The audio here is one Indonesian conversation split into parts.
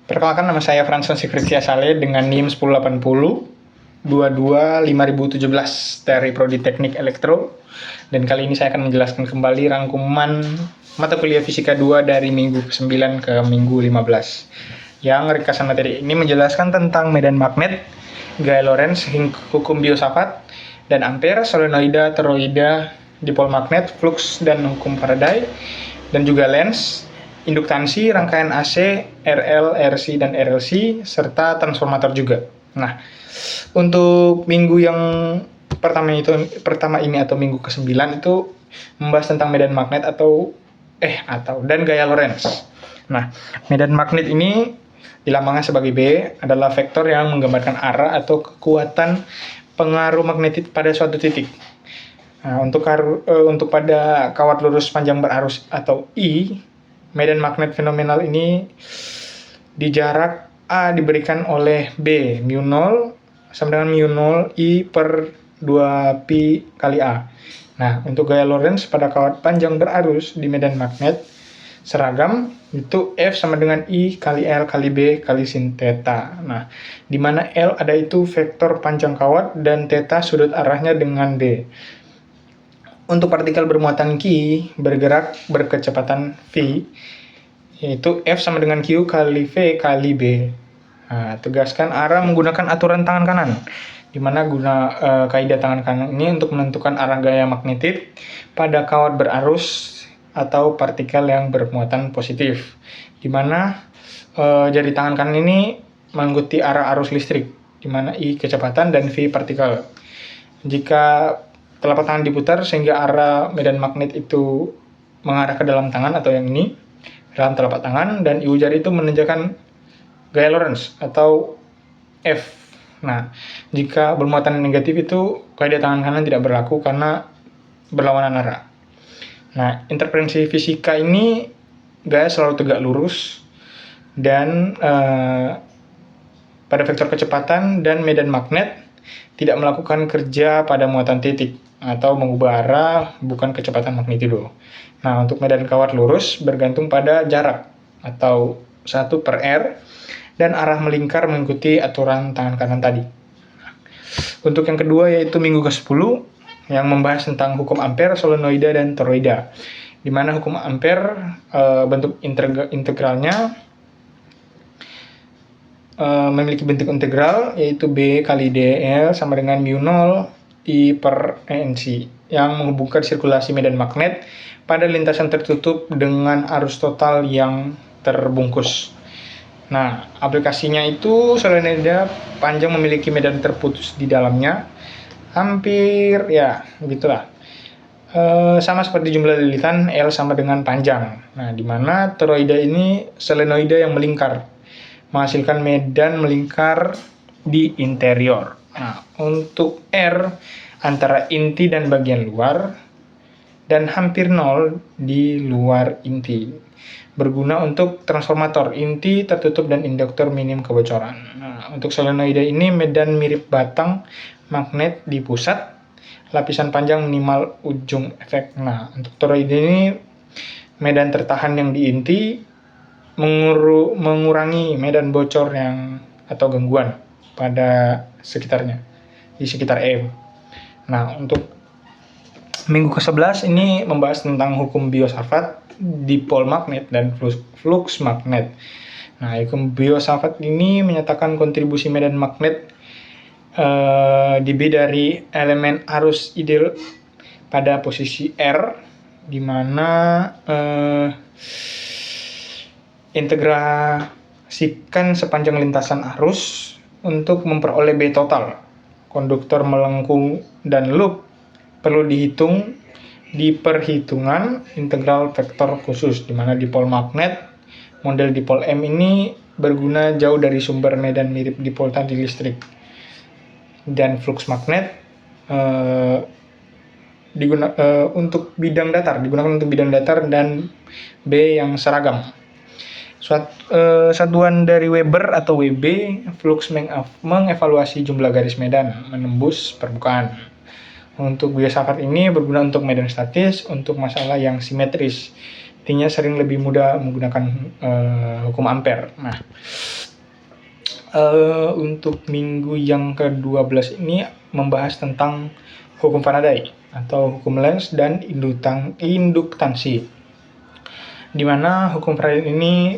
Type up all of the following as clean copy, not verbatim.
Perkenalkan, nama saya Franson Sigfridia Saleh dengan NIM 1080 22 5017 dari Prodi Teknik Elektro. Dan kali ini saya akan menjelaskan kembali rangkuman mata kuliah Fisika 2 dari minggu ke-9 ke minggu 15. Yang ringkasan materi ini menjelaskan tentang medan magnet, gaya Lorentz, hukum Biot-Savart, dan ampere, solenoida, toroida, dipol magnet, flux, dan hukum Faraday, dan juga lens, induktansi, rangkaian AC, RL, RC, dan RLC, serta transformator juga. Nah, untuk minggu yang pertama ini atau minggu ke-9 itu membahas tentang medan magnet dan gaya Lorentz. Nah, medan magnet ini dilambangkan sebagai B, adalah vektor yang menggambarkan arah atau kekuatan pengaruh magnetik pada suatu titik. Nah, untuk pada kawat lurus panjang berarus atau I, medan magnet fenomenal ini di jarak A diberikan oleh B, mu0 sama dengan mu0 I per 2 pi kali A. Nah, untuk gaya Lorentz pada kawat panjang berarus di medan magnet seragam, itu F sama dengan I kali L kali B kali sin theta. Nah, di mana L ada itu vektor panjang kawat dan theta sudut arahnya dengan B. Untuk partikel bermuatan Q bergerak berkecepatan V, yaitu F sama dengan Q kali V kali B. Nah, tegaskan arah menggunakan aturan tangan kanan, di mana kaidah tangan kanan ini untuk menentukan arah gaya magnetik pada kawat berarus atau partikel yang bermuatan positif, di mana jari tangan kanan ini mengikuti arah arus listrik, di mana I kecepatan dan V partikel. Jika telapak tangan diputar sehingga arah medan magnet itu mengarah ke dalam tangan atau yang ini, dalam telapak tangan, dan ibu jari itu menanjakan gaya Lorentz atau F. Nah, jika bermuatan negatif itu kaidah tangan kanan tidak berlaku karena berlawanan arah. Nah, interferensi fisika ini gaya selalu tegak lurus dan pada vektor kecepatan, dan medan magnet tidak melakukan kerja pada muatan titik atau mengubah arah bukan kecepatan magnitudo. Nah, untuk medan kawat lurus bergantung pada jarak atau 1 per R dan arah melingkar mengikuti aturan tangan kanan tadi. Untuk yang kedua yaitu minggu ke-10 yang membahas tentang hukum ampere, solenoida, dan toroida, di mana hukum ampere bentuk integralnya memiliki bentuk integral, yaitu B kali dl sama dengan mu0 I per ENC, yang menghubungkan sirkulasi medan magnet pada lintasan tertutup dengan arus total yang terbungkus. Nah, aplikasinya itu solenoida panjang memiliki medan terputus di dalamnya, hampir ya begitulah. Sama seperti jumlah lilitan L sama dengan panjang. Nah, di mana toroida ini solenoida yang melingkar, menghasilkan medan melingkar di interior. Nah, untuk R antara inti dan bagian luar, dan hampir nol di luar inti, berguna untuk transformator inti tertutup dan induktor minim kebocoran. Nah, untuk solenoida ini medan mirip batang magnet di pusat, lapisan panjang minimal ujung efek. Nah, untuk toroida ini medan tertahan yang di inti mengurangi medan bocor atau gangguan pada sekitarnya, di sekitar M. Nah, untuk minggu ke-11 ini membahas tentang hukum Biot-Savart, dipol magnet, dan flux magnet. Nah, hukum Biot-Savart ini menyatakan kontribusi medan magnet dB dari elemen arus ideal pada posisi R, di mana integrasikan sepanjang lintasan arus untuk memperoleh B total. Konduktor melengkung dan loop perlu dihitung di perhitungan integral vektor khusus, di mana dipol magnet model dipol M ini berguna jauh dari sumber medan mirip dipol tadi listrik, dan flux magnet digunakan untuk bidang datar dan B yang seragam. Satuan dari Weber atau WB, flux mengevaluasi jumlah garis medan menembus permukaan. Untuk Biot-Savart ini berguna untuk medan statis untuk masalah yang simetris, intinya sering lebih mudah menggunakan hukum ampere. Nah, untuk minggu yang ke-12 ini membahas tentang hukum Faraday atau hukum Lenz dan induktansi, di mana hukum Faraday ini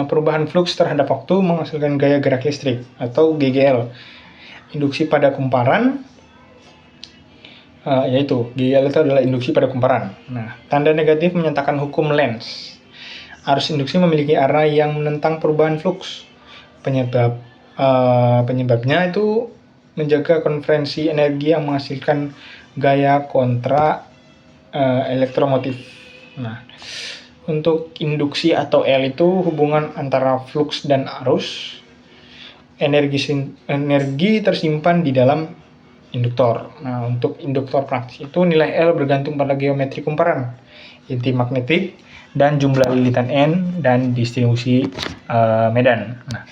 perubahan fluks terhadap waktu menghasilkan gaya gerak listrik atau GGL. Induksi pada kumparan, yaitu GGL itu adalah induksi pada kumparan. Nah, tanda negatif menyatakan hukum Lenz. Arus induksi memiliki arah yang menentang perubahan fluks. Penyebabnya itu menjaga konversi energi yang menghasilkan gaya kontra elektromotif. Nah, untuk induksi atau L itu hubungan antara fluks dan arus. Energi tersimpan di dalam induktor. Nah, untuk induktor praktis itu nilai L bergantung pada geometri kumparan, inti magnetik, dan jumlah lilitan N dan distribusi medan. Nah,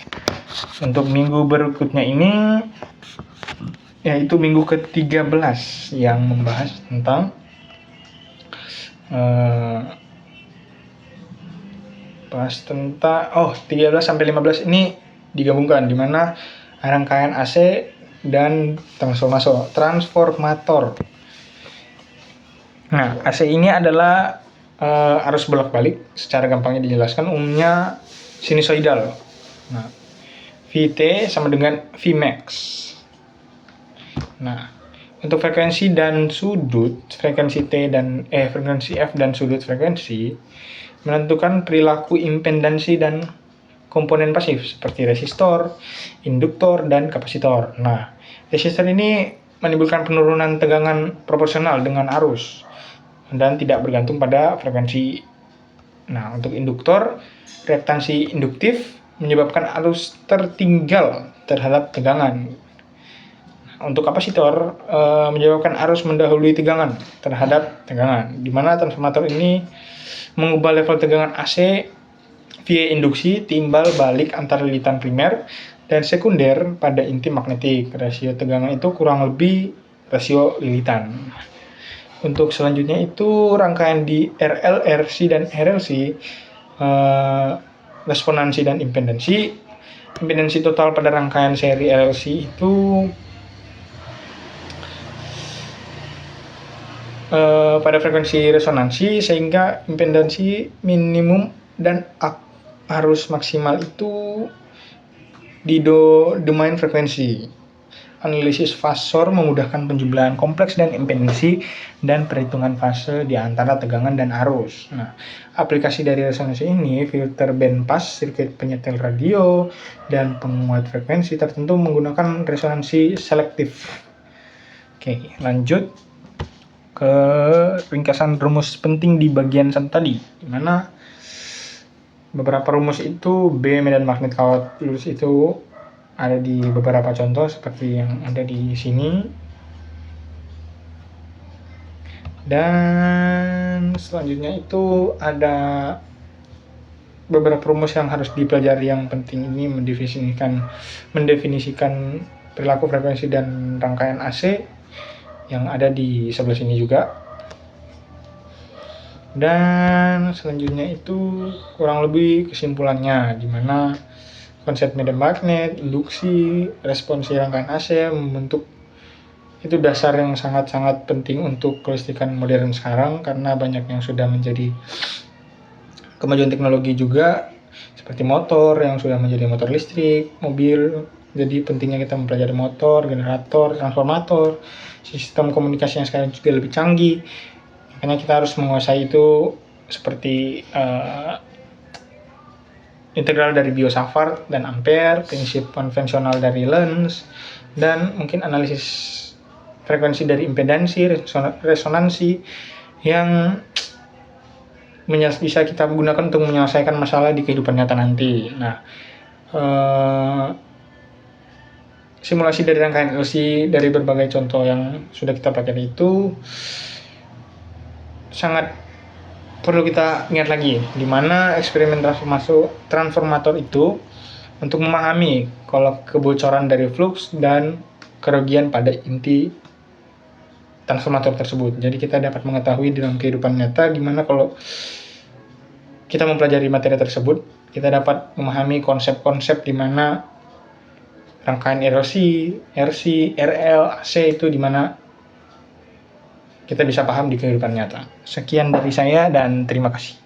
untuk minggu berikutnya ini yaitu minggu ke-13 yang membahas tentang 13 sampai 15 ini digabungkan, di mana rangkaian AC dan transformator. Nah, AC ini adalah arus bolak-balik, secara gampangnya dijelaskan umumnya sinusoidal. Nah, Vt sama dengan Vmax. Nah, untuk frekuensi dan sudut, frekuensi F dan sudut frekuensi menentukan perilaku impedansi dan komponen pasif seperti resistor, induktor, dan kapasitor. Nah, resistor ini menimbulkan penurunan tegangan proporsional dengan arus dan tidak bergantung pada frekuensi. Nah, untuk induktor, reaktansi induktif menyebabkan arus tertinggal terhadap tegangan. Untuk kapasitor, menyebabkan arus mendahului tegangan terhadap tegangan, di mana transformator ini mengubah level tegangan AC via induksi timbal balik antara lilitan primer dan sekunder pada inti magnetik. Rasio tegangan itu kurang lebih rasio lilitan. Untuk selanjutnya itu rangkaian di RL, RC, dan RLC, resonansi dan impedansi. Impedansi total pada rangkaian seri RLC itu pada frekuensi resonansi, sehingga impedansi minimum dan arus maksimal itu di domain frekuensi. Analisis fasor memudahkan penjumlahan kompleks dan impedansi dan perhitungan fase di antara tegangan dan arus. Nah, aplikasi dari resonansi ini filter band pass, sirkuit penyetel radio, dan penguat frekuensi tertentu menggunakan resonansi selektif. Oke, lanjut ke ringkasan rumus penting di bagian tadi, di mana beberapa rumus itu B medan magnet kawat lurus itu ada di beberapa contoh seperti yang ada di sini. Dan selanjutnya itu ada beberapa rumus yang harus dipelajari yang penting ini, mendefinisikan perilaku frekuensi dan rangkaian AC yang ada di sebelah sini juga. Dan selanjutnya itu kurang lebih kesimpulannya, di mana konsep medan magnet, induksi, responsi rangkaian AC membentuk itu dasar yang sangat-sangat penting untuk kelistrikan modern sekarang, karena banyak yang sudah menjadi kemajuan teknologi juga, seperti motor yang sudah menjadi motor listrik, mobil. Jadi pentingnya kita mempelajari motor, generator, transformator, sistem komunikasi yang sekarang juga lebih canggih. Makanya kita harus menguasai itu, seperti integral dari Biot-Savart dan Ampere, prinsip konvensional dari Lenz, dan mungkin analisis frekuensi dari impedansi, resonansi yang bisa kita gunakan untuk menyelesaikan masalah di kehidupan nyata nanti. Nah, simulasi dari rangkaian LC dari berbagai contoh yang sudah kita pakai itu sangat perlu kita ingat lagi, di mana eksperimen transformator itu untuk memahami kalau kebocoran dari flux dan kerugian pada inti transformator tersebut. Jadi kita dapat mengetahui dalam kehidupan nyata gimana kalau kita mempelajari materi tersebut, kita dapat memahami konsep-konsep di mana rangkaian RLC, RC, RL, AC itu di mana kita bisa paham di kehidupan nyata. Sekian dari saya dan terima kasih.